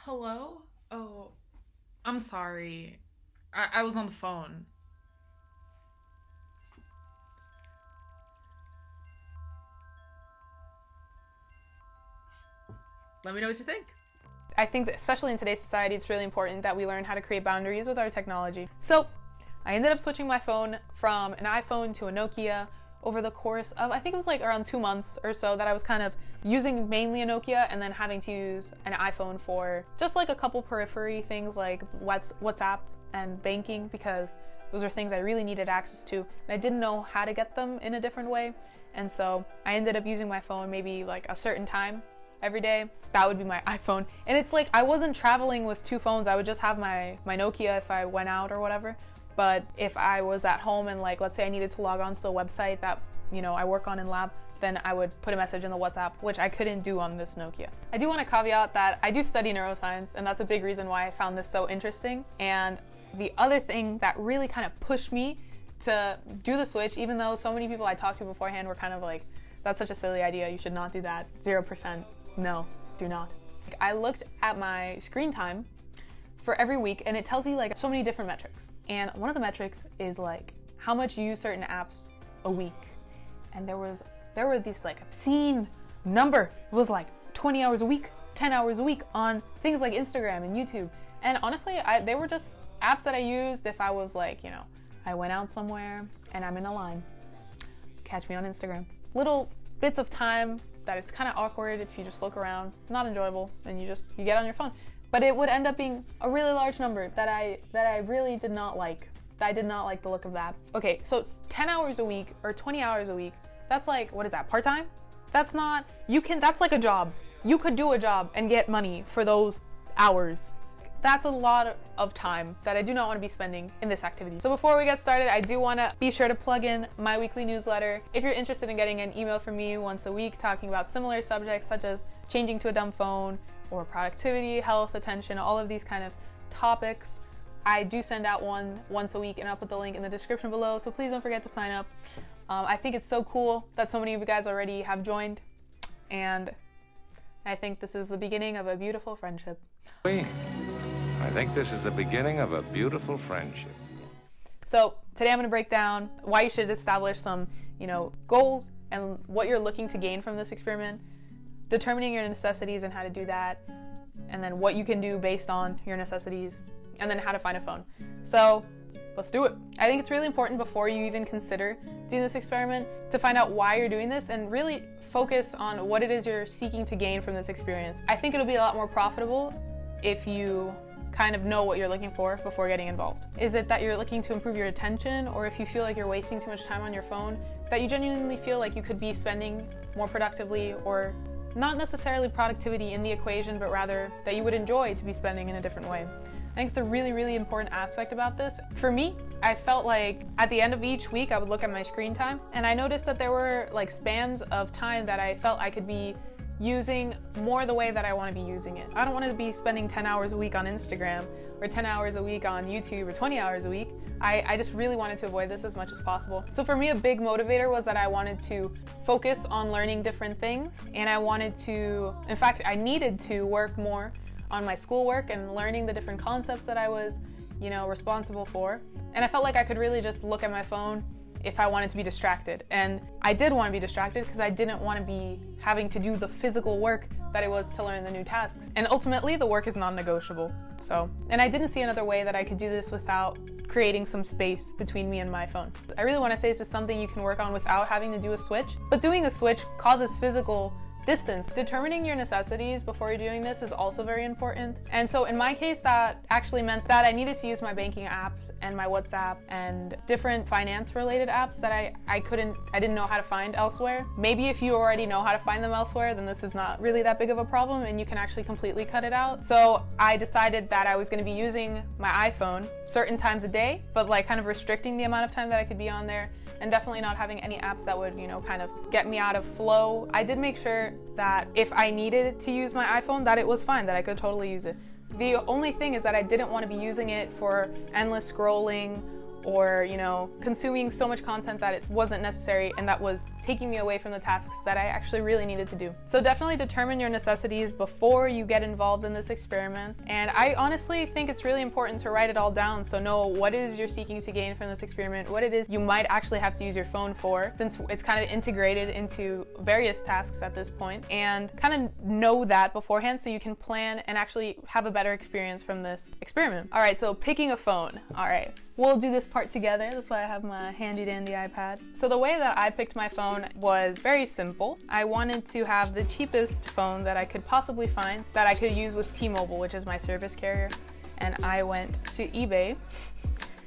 Hello? Oh, I'm sorry. I was on the phone. Let me know what you think. I think that especially in today's society, it's really important that we learn how to create boundaries with our technology. So I ended up switching my phone from an iPhone to a Nokia over the course of, I think it was like around 2 months or so, that I was kind of using mainly a Nokia and then having to use an iPhone for just like a couple periphery things like WhatsApp and banking, because those are things I really needed access to and I didn't know how to get them in a different way. And so I ended up using my phone maybe like a certain time every day. That would be my iPhone. And it's like I wasn't traveling with two phones. I would just have my Nokia if I went out or whatever. But if I was at home and like, let's say I needed to log on to the website that, I work on in lab, then I would put a message in the WhatsApp, which I couldn't do on this Nokia. I do want to caveat that I do study neuroscience, and that's a big reason why I found this so interesting. And the other thing that really kind of pushed me to do the switch, even though so many people I talked to beforehand were kind of like, that's such a silly idea, you should not do that, 0%, no, do not. I looked at my screen time for every week, and it tells you like so many different metrics. And one of the metrics is like how much you use certain apps a week. And there were these like obscene number. It was like 20 hours a week, 10 hours a week on things like Instagram and YouTube. And honestly, they were just apps that I used if I was like, I went out somewhere and I'm in a line. Catch me on Instagram. Little bits of time that it's kind of awkward if you just look around, not enjoyable, and you get on your phone. But it would end up being a really large number that I really did not like. I did not like the look of that. Okay, so 10 hours a week or 20 hours a week, that's like, what is that, part-time? That's like a job. You could do a job and get money for those hours. That's a lot of time that I do not want to be spending in this activity. So before we get started, I do want to be sure to plug in my weekly newsletter. If you're interested in getting an email from me once a week talking about similar subjects such as changing to a dumb phone or productivity, health, attention, all of these kind of topics, I do send out one once a week, and I'll put the link in the description below, so please don't forget to sign up. I think it's so cool that so many of you guys already have joined, and I think this is the beginning of a beautiful friendship. I think this is the beginning of a beautiful friendship. So today I'm going to break down why you should establish some, goals and what you're looking to gain from this experiment, determining your necessities and how to do that, and then what you can do based on your necessities, and then how to find a phone. So let's do it. I think it's really important before you even consider doing this experiment to find out why you're doing this and really focus on what it is you're seeking to gain from this experience. I think it'll be a lot more profitable if you kind of know what you're looking for before getting involved. Is it that you're looking to improve your attention, or if you feel like you're wasting too much time on your phone, that you genuinely feel like you could be spending more productively, or not necessarily productivity in the equation, but rather that you would enjoy to be spending in a different way? I think it's a really, really important aspect about this. For me, I felt like at the end of each week, I would look at my screen time, and I noticed that there were like spans of time that I felt I could be using more the way that I want to be using it. I don't want to be spending 10 hours a week on Instagram or 10 hours a week on YouTube or 20 hours a week. I just really wanted to avoid this as much as possible. So for me, a big motivator was that I wanted to focus on learning different things, and I needed to work more on my schoolwork and learning the different concepts that I was, responsible for. And I felt like I could really just look at my phone if I wanted to be distracted. And I did want to be distracted because I didn't want to be having to do the physical work that it was to learn the new tasks. And ultimately, the work is non-negotiable. And I didn't see another way that I could do this without creating some space between me and my phone. I really want to say this is something you can work on without having to do a switch, but doing a switch causes physical distance. Determining your necessities before you're doing this is also very important. And so in my case, that actually meant that I needed to use my banking apps and my WhatsApp and different finance related apps that I didn't know how to find elsewhere. Maybe if you already know how to find them elsewhere, then this is not really that big of a problem and you can actually completely cut it out. So I decided that I was going to be using my iPhone certain times a day, but like kind of restricting the amount of time that I could be on there, and definitely not having any apps that would, kind of get me out of flow. I did make sure that if I needed to use my iPhone, that it was fine, that I could totally use it. The only thing is that I didn't want to be using it for endless scrolling or, you know, consuming so much content that it wasn't necessary and that was taking me away from the tasks that I actually really needed to do. So definitely determine your necessities before you get involved in this experiment. And I honestly think it's really important to write it all down, so know what it is you're seeking to gain from this experiment, what it is you might actually have to use your phone for, since it's kind of integrated into various tasks at this point, and kind of know that beforehand so you can plan and actually have a better experience from this experiment. All right, so picking a phone. All right, we'll do this part together. That's why I have my handy dandy iPad. So the way that I picked my phone was very simple. I wanted to have the cheapest phone that I could possibly find that I could use with T-Mobile, which is my service carrier. And I went to eBay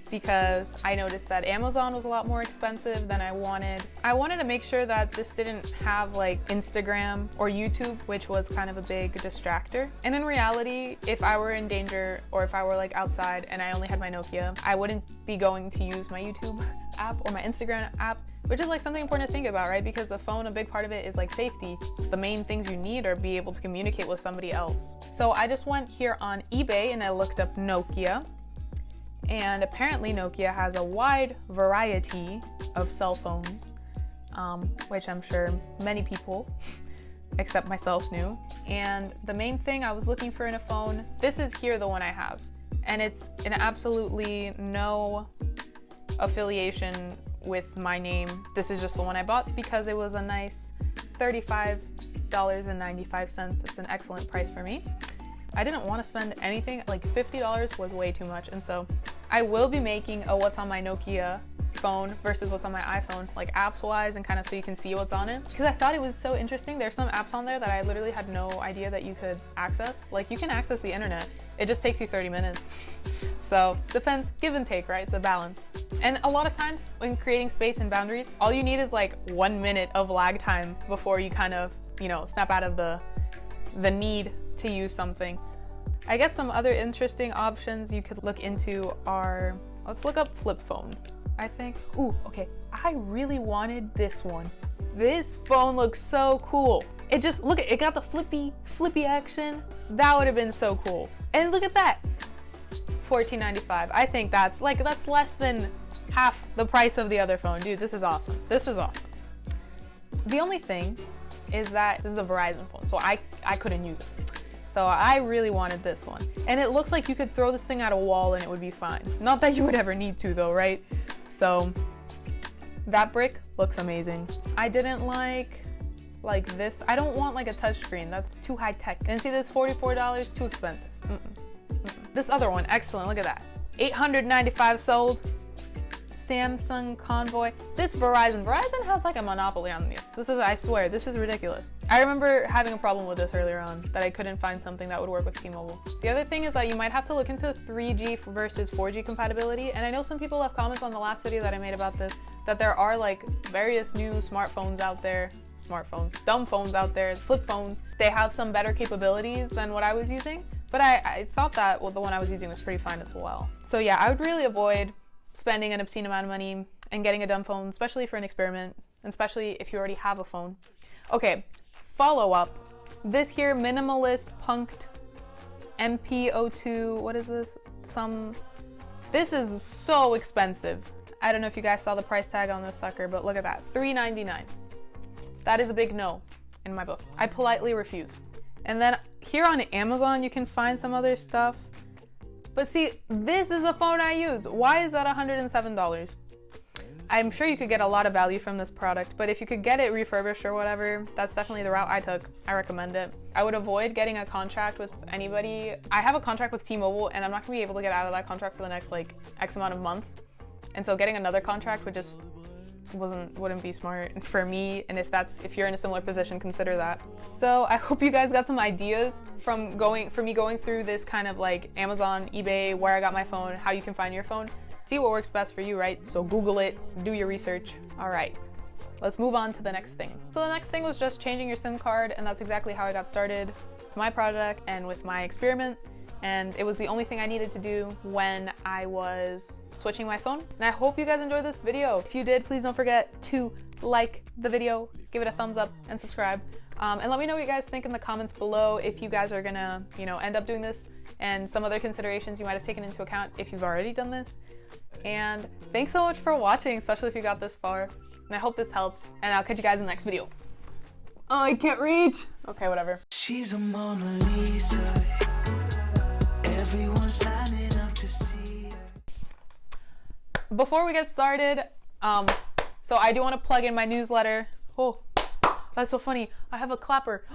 because I noticed that Amazon was a lot more expensive than I wanted. I wanted to make sure that this didn't have like Instagram or YouTube, which was kind of a big distractor. And in reality, if I were in danger or if I were like outside and I only had my Nokia, I wouldn't be going to use my YouTube app or my Instagram app, which is like something important to think about, right? Because the phone, a big part of it is like safety. The main things you need are be able to communicate with somebody else. So I just went here on eBay and I looked up Nokia. And apparently Nokia has a wide variety of cell phones, which I'm sure many people, except myself, knew. And the main thing I was looking for in a phone, this is here the one I have. And it's an absolutely no affiliation with my name. This is just the one I bought because it was a nice $35.95. It's an excellent price for me. I didn't want to spend anything, like $50 was way too much. And so I will be making a what's on my Nokia phone versus what's on my iPhone, like apps wise, and kind of so you can see what's on it. Because I thought it was so interesting. There's some apps on there that I literally had no idea that you could access. Like you can access the internet. It just takes you 30 minutes. So depends, give and take, right? It's a balance. And a lot of times when creating space and boundaries, all you need is like 1 minute of lag time before you kind of, you know, snap out of the need to use something. I guess some other interesting options you could look into are, let's look up flip phone, I think. Ooh, okay, I really wanted this one. This phone looks so cool. It just, look, it got the flippy action. That would have been so cool. And look at that, $14.95. I think that's less than half the price of the other phone. Dude, this is awesome. This is awesome. The only thing is that this is a Verizon phone, so I couldn't use it. So I really wanted this one. And it looks like you could throw this thing at a wall and it would be fine. Not that you would ever need to though, right? So that brick looks amazing. I didn't like this. I don't want like a touchscreen. That's too high tech. And see this $44, too expensive. This other one, excellent, look at that. $895 sold. Samsung Convoy. This Verizon has like a monopoly on this. This is, I swear, this is ridiculous. I remember having a problem with this earlier on, that I couldn't find something that would work with T-Mobile. The other thing is that you might have to look into 3G versus 4G compatibility. And I know some people left comments on the last video that I made about this, that there are like various new smartphones out there, dumb phones out there, flip phones. They have some better capabilities than what I was using, but I thought that the one I was using was pretty fine as well. So yeah, I would really avoid spending an obscene amount of money and getting a dumb phone, especially for an experiment, and especially if you already have a phone. Okay, follow up. This here, minimalist punked MP02, what is this? This is so expensive. I don't know if you guys saw the price tag on this sucker, but look at that, $399. That is a big no in my book. I politely refuse. And then here on Amazon, you can find some other stuff. But see, this is the phone I used. Why is that $107? I'm sure you could get a lot of value from this product, but if you could get it refurbished or whatever, that's definitely the route I took. I recommend it. I would avoid getting a contract with anybody. I have a contract with T-Mobile and I'm not gonna be able to get out of that contract for the next like X amount of months. And so getting another contract would just wouldn't be smart for me, and if you're in a similar position, consider that. So I hope you guys got some ideas from me going through this kind of like Amazon, eBay, where I got my phone, how you can find your phone. See what works best for you, right? So Google it, do your research. All right, let's move on to the next thing. So the next thing was just changing your SIM card, and that's exactly how I got started with my project and with my experiment. And it was the only thing I needed to do when I was switching my phone. And I hope you guys enjoyed this video. If you did, please don't forget to like the video, give it a thumbs up, and subscribe. And let me know what you guys think in the comments below if you guys are gonna, end up doing this, and some other considerations you might have taken into account if you've already done this. And thanks so much for watching, especially if you got this far. And I hope this helps. And I'll catch you guys in the next video. Oh, I can't reach. Okay, whatever. She's a Mona Lisa. Everyone's lining up to see her. Before we get started, so I do want to plug in my newsletter. Oh, that's so funny. I have a clapper.